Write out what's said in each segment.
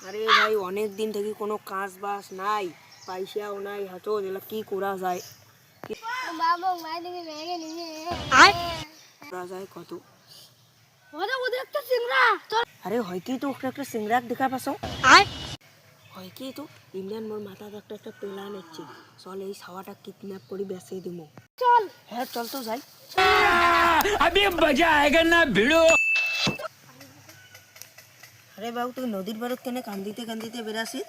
আরে ভাই অনেক দিন থেকে কোনো কাজ বাস নাই, পয়সাও নাই হাতো, এগুলো কি করা যায়? করা যায় কত? আরে হয় কি তো একটা সিংড়া দেখা পাস? হয় কি তো ইন্ডিয়ান মোর মাথাতে একটা প্ল্যান হচ্ছে, চল এই ছাওয়াটা কিডন্যাপ করি বেঁচে দিব। চল, হ্যাঁ চল তো যাই। अभी मजा आएगा ना भिड़ो। আরে বাবু তুই নদীর পাড়ত কেন কান্দিতে কান্দিতে বেরাসি?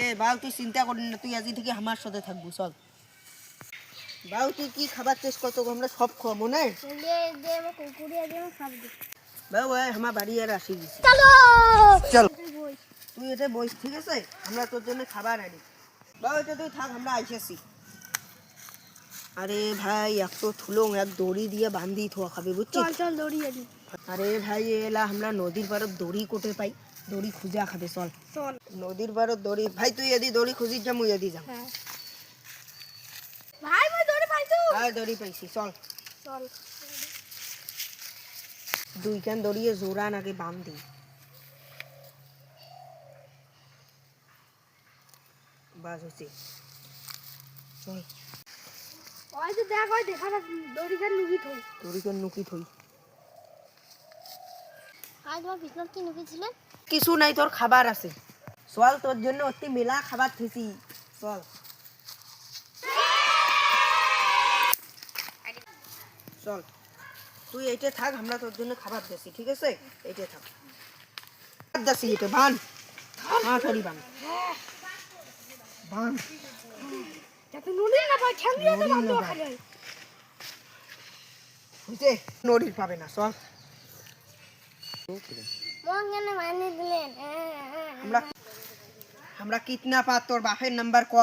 এ বাবু তুই চিন্তা করিস না, তুই আজ থেকে আমার সাথে থাকবো, চল। বাবু তুই কি খাবার চেষ্টা করতো, আমরা সব খাবো না? বাবু আমার বাড়ি আর আসি গেছি, চল তুই এটা বইস, ঠিক আছে? আমরা তোর জন্য খাবার আনি। বাবু এটা তুই থাক, আমরা আইসেছি। আরে ভাই এক তো থুলং এক দড়ি দিয়ে বান্ধি থোয়া খাবে, বুঝছিস? চল চল দড়ি আনি। আরে ভাই এলা আমরা নদীর পাড়ত দড়ি কোটে পাই, দড়ি খুঁজা খাবে, চল চল নদীর পাড়ত দড়ি। ভাই তুই এদি দড়ি খুঁজিস যা, মুই এদি যাম। ভাই মই দড়ি পাইছো। হ্যাঁ দড়ি পাইছি, চল চল। দুইখান দড়িয়ে জোড়া নাকি বান্ধি। বাস হচ্ছে, চল। ওই যে দেখ, ওই দেখা না দড়িখান নুকি থই, দড়িখান নুকি থই। আজ আমার বিছনাত কি নুকি ছিলেন? কিছু নাই, তোর খাবার আছে, চল তোর জন্য অতি মেলা খাবার থইছি, চল। চল তুই এইটা থাক, আমরা তোর জন্য খাবার দিছি, ঠিক আছে? এইটা থাক, দাসি এটা বান, হ্যাঁ সরি বান বান, যাতে নড়ি না পায়, ঠ্যাং দিয়ে তো বান দেওয়া খাবে, বুঝছে? নড়ি পাবে না, চল। আমরা কিডন্যাপার, তোর বাপের নাম্বার ক।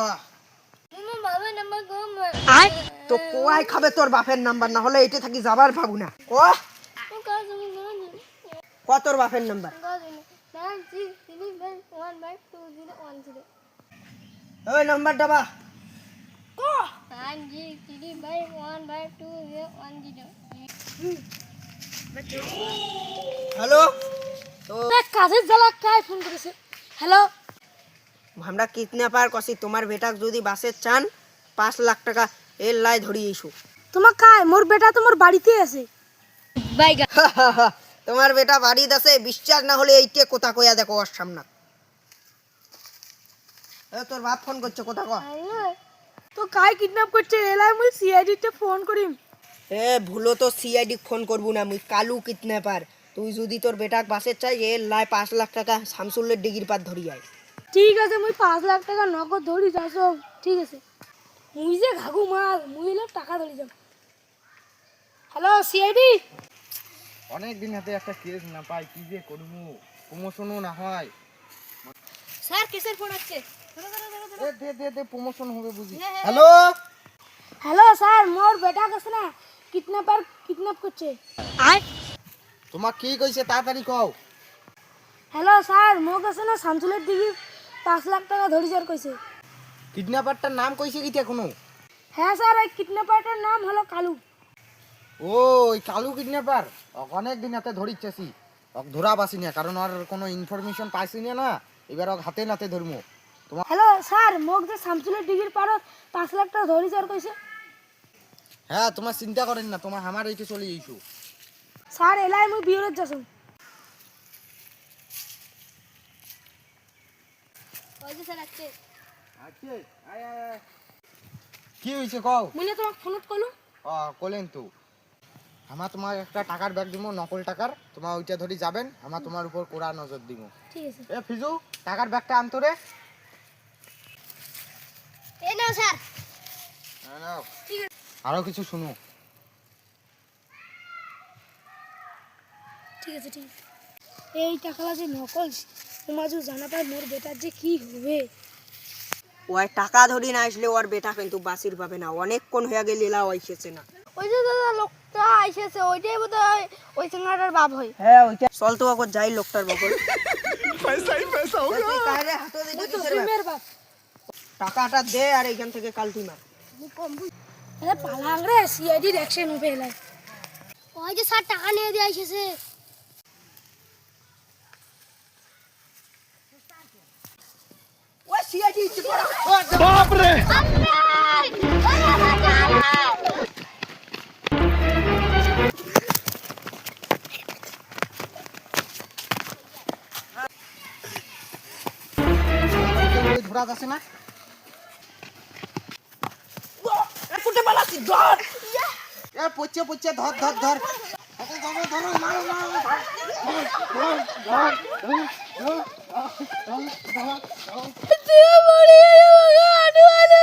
তো কোয়াই খাবে তোর বাপের নাম্বার, না হলে এইটা থাকি যাবার ভাবু না। ক তোর বাপের নাম্বার। ওই নাম্বার ডাবা হ্যালো, তো কাজের জ্বালা কায় ফোন করেছে? হ্যালো, আমরা কিডন্যাপার কছি, তোমার বেটাক যদি বাসে চান 5 লাখ টাকা এর লাই ধরি ইস্যু। তোমার কায়? মোর বেটা তোমার বাড়িতে আছে। বাইগা তোমার বেটা বাড়িতে আছে, বিশ্বাস না হলে এইটে কথা কইয়া দেখো ওর সামনে। তোর বাপ ফোন করছে, কথা কয়। তো কায় কিডন্যাপ করছে এলাই মুই সিআইডি তে ফোন করিম। ভুলো তো সিআইডি ফোন করবো না, মুই কালু কিডন্যাপার। তুই যদি তোর বেটাক বাসে চাই এর লাই 5 লাখ টাকা শামসুল্লের ডিগির পাত ধরি আয়। ঠিক আছে, মুই 5 লাখ টাকা নগদ ধরি যাসো, ঠিক আছে? মুই যে ঘাগু মাল, মুই হলো টাকা ধরি যাম। হ্যালো সিআইডি, অনেক দিন হাতে একটা কেস না পাই, কি যে করবো, প্রমোশনও না হয়। স্যার কিসের ফোন আসছে? দে প্রমোশন হবে বুঝি। হ্যাঁ। হ্যালো হ্যালো স্যার, মোর বেটা কাছে না কিডন্যাপার কিডন্যাপ করছে। তোমাক কি কইছে তাড়াতাড়ি কও। হ্যালো স্যার, মোর কাছে না শামসুলের দিকে 5 লাখ টাকা ধরি যার কইছে। কিডন্যাপারটার নাম কইছে কি কোনো? হ্যাঁ স্যার, এই কিডন্যাপারটার নাম হলো কালু। ও ওই কালু কিডন্যাপার, অনেক দিন হাতে ধরিচ্ছেছি, ধরা পাসি না, কারণ আর কোনো ইনফরমেশন পাইছি না, এবার হাতে নাতে ধরমু। তোমার হ্যালো স্যার, মোক যে শামসুলের ডিগির পারত 5 লাখ টাকা ধরি যার কইছে। হ্যাঁ তোমার চিন্তা করেন না, তোমার আমার এইটে চলে যাইছো। স্যার এলাই মুই বিয়ের যাসুম। ওই যে স্যার আছে। আচ্ছা আয় আয়, কি হইছে কও। মুইলে তোমাক ফোনত কলু। কলেন তো, আমার তোমার একটা টাকার ব্যাগ দিব, নকল টাকার, তোমার ওইটা ধরি যাবেন, আমার তোমার উপর কোড়া নজর দিব। ঠিক আছে। এ ফিজু, টাকার ব্যাগটা আনতো রে। এই নাও স্যার। নাও। ঠিক আছে। আরো কিছু শুনো। ঠিক আছে ঠিক আছে। এই টাকালা যে নকল, তোমাজু জানা পায় মোর বেটার যে কি হবে। ওই টাকা ধরি না আসলে ওর বেটা কিন্তু বাসির পাবে না, অনেকক্ষণ হয়ে গেল এলা আইসেছে না। ওই যে দাদা লোকটা আইসেছে, ওইটাই বোধহয় ওই সিঙ্গাটার বাপ হয়। হ্যাঁ ওইটা, চল তো এখন যাই লোকটার বকল। পয়সা হলো। তুই কারে হাতে দিতে কিসের প্রেমের বাপ? টাকাটা দে আর এইখান থেকে কালটি মার। আরে পালাং রে, সিআইডি অ্যাকশন হবে এলাই। ওই যে স্যার টাকা নিয়ে দিয়ে আইসেছে। সিআইডি পড়া ধরা যাচ্ছে না ফুটে পালাছি ধর এ পচে পচে ধর ধর ধর ধরো, ধরো, ধরো, মারো, মারো, ধর, ধর, ধর, ধর, ধর, ধর, ধর, ধর। তুই মরে গেলি, আমাকে আনু আনু